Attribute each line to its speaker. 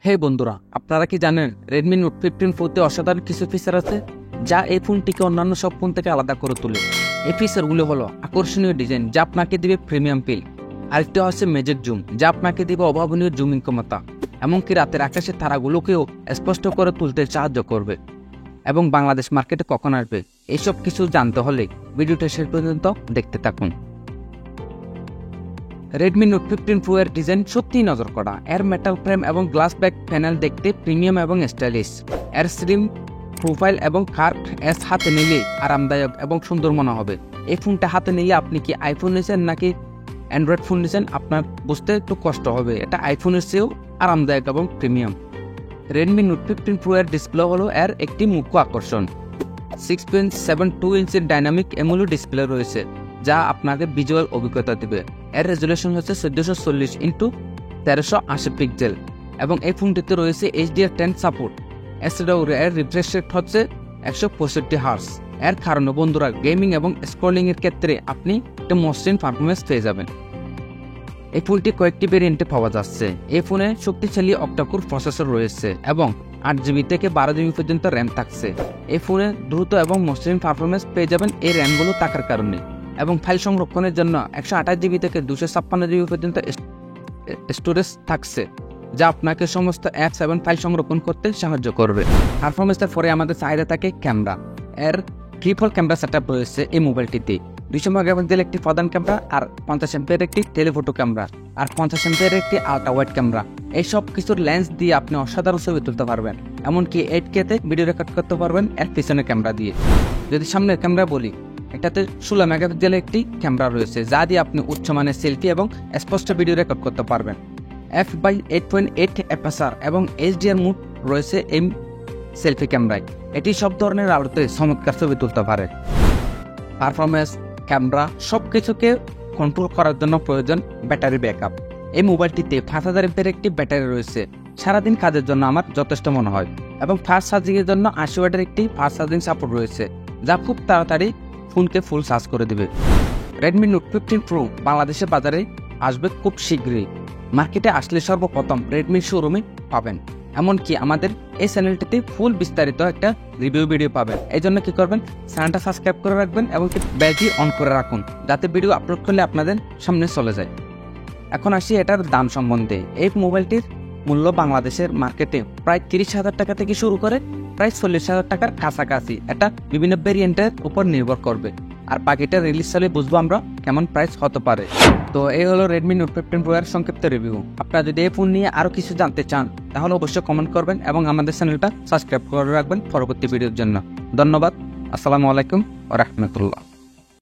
Speaker 1: হে বন্ধুরা, আপনারা কি জানেন Redmi Note 15 Pro তে অসাধারণ কিছু ফিচার আছে যা এই ফোনটিকে অন্যান্য সব ফোন থেকে আলাদা করে তোলে। এই ফিচারগুলো হলো আকর্ষণীয় ডিজাইন যা আপনাকে দিবে প্রিমিয়াম ফিল, আরেকটা হচ্ছে ম্যাজিক জুম যা আপনাকে দিবে অভাবনীয় জুমিং ক্ষমতা, এমনকি রাতের আকাশের তারাগুলোকেও স্পষ্ট করে তুলতে সাহায্য করবে। এবং বাংলাদেশ মার্কেটে কখন আসবে এইসব কিছু জানতে হলে ভিডিওটা শেষ পর্যন্ত দেখতে থাকুন। Redmi Note 15 Pro এর ডিজাইন সত্যিই নজর করা। এর মেটাল ফ্রেম এবং গ্লাস ব্যাক প্যানেল দেখতে প্রিমিয়াম এবং স্টাইলিশ। এর স্লিম প্রোফাইল এবং কার্ভ এস হাতে নিলে আরামদায়ক এবং সুন্দর মনে হবে। এই ফোনটা হাতে নিলে আপনি কি আইফোন নিয়েছেন নাকি অ্যান্ড্রয়েড ফোন নিয়েছেন আপনার বুঝতে একটু কষ্ট হবে। এটা আইফোনের চেয়েও আরামদায়ক এবং প্রিমিয়াম। Redmi Note 15 Pro এর ডিসপ্লে হলো এর একটি মুখ্য আকর্ষণ। 6.72 ইঞ্চির ডাইনামিক AMOLED ডিসপ্লে রয়েছে যা আপনাকে ভিজুয়াল অভিজ্ঞতা দেবে। এর রেজুলেশন হচ্ছে 1440x1380 পিক্সেল এবং এই ফোনটিতে রয়েছে HDR10 সাপোর্ট। এছাড়াও এর রিফ্রেশ রেট হচ্ছে 165 হার্টজ। এর কারণে বন্ধুরা গেমিং এবং স্ক্রলিং এর ক্ষেত্রে আপনি একটা মসৃণ পারফরমেন্স পেয়ে যাবেন। এই ফোনটি কয়েকটি ভেরিয়েন্টে পাওয়া যাচ্ছে। এই ফোনে শক্তিশালী অক্টাকোর প্রসেসর রয়েছে এবং 8GB থেকে 12GB পর্যন্ত র্যাম থাকছে। এই ফোনে দ্রুত এবং মসৃণ পারফরমেন্স পেয়ে যাবেন এই র্যামগুলো থাকার কারণে। এবং ফাইল সংরক্ষণের জন্য 128GB থেকে 256GB পর্যন্ত স্টোরেজ থাকছে যা আপনাকে সমস্ত অ্যাপস এবং ফাইল সংরক্ষণ করতে সাহায্য করবে। পারফরমেন্সের পরে আমাদের চাহিদা থাকে ক্যামেরা। এর ট্রিপল ক্যামেরা সেটআপ রয়েছে এই মোবাইলটিতে। 200 মেগাপিক্সেল একটি প্রধান ক্যামেরা, আর 50 এমপির একটি টেলিফোটো ক্যামেরা, আর 50 এমপির একটি আল্ট্রা ওয়াইড ক্যামেরা। এই সব কিছুর লেন্স দিয়ে আপনি অসাধারণ ছবি তুলতে পারবেন, এমনকি 8K তে ভিডিও রেকর্ড করতে পারবেন এর পিছনের ক্যামেরা দিয়ে। যদি সামনের ক্যামেরা বলি, এটাতে 16 মেগাপিক্সেলের একটি ক্যামেরা রয়েছে যা দিয়ে আপনি উচ্চমানের সেলফি এবং স্পষ্ট ভিডিও রেকর্ড করতে পারবেন। f/8.8 অ্যাপারচার এবং HDR মোড রয়েছে এই সেলফি ক্যামেরায়। এটি সব ধরনের আলোতে চমৎকার ছবি তুলতে পারে। পারফরমেন্স, ক্যামেরা সবকিছুকে কন্ট্রোল করার জন্য প্রয়োজন ব্যাটারি ব্যাকআপ। এই মোবাইলটিতে 5000 এমপির একটি ব্যাটারি রয়েছে, সারাদিন কাজের জন্য আমার যথেষ্ট মনে হয়। এবং ফাস্ট চার্জিংয়ের জন্য 80 ওয়াটের একটি ফাস্ট চার্জিং সাপোর্ট রয়েছে যা খুব তাড়াতাড়ি ফোনকে ফুল চার্জ করে দেবে। Redmi Note 15 Pro বাংলাদেশের বাজারে আসবে খুব শীঘ্রই। মার্কেটে আসলে সর্বপ্রথম রেডমির শোরুমে পাবেন। এমনকি আমাদের এই চ্যানেলটিতে ফুল বিস্তারিত একটা রিভিউ ভিডিও পাবেন। এই জন্য কি করবেন, চ্যানেলটা সাবস্ক্রাইব করে রাখবেন এবং বেলটি অন করে রাখুন যাতে ভিডিও আপলোড করলে আপনাদের সামনে চলে যায়। এখন আসি এটার দাম সম্বন্ধে। এই মোবাইলটির মূল্য বাংলাদেশের মার্কেটে প্রায় 30,000 টাকা থেকে শুরু করে প্রায় 40,000 টাকার কাছাকাছি। এটা বিভিন্ন ভেরিয়েন্টের উপর নির্ভর করবে, আর বাকিটা রিলিজ সালে বুঝবো আমরা কেমন প্রাইস হতে পারে। তো এই হলো Redmi Note 15 Pro এর সংক্ষিপ্ত রিভিউ। আপনারা যদি এই ফোন নিয়ে আরও কিছু জানতে চান তাহলে অবশ্যই কমেন্ট করবেন এবং আমাদের চ্যানেলটা সাবস্ক্রাইব করে রাখবেন পরবর্তী ভিডিওর জন্য। ধন্যবাদ। আসসালামু আলাইকুম ওয়া রাহমাতুল্লাহ।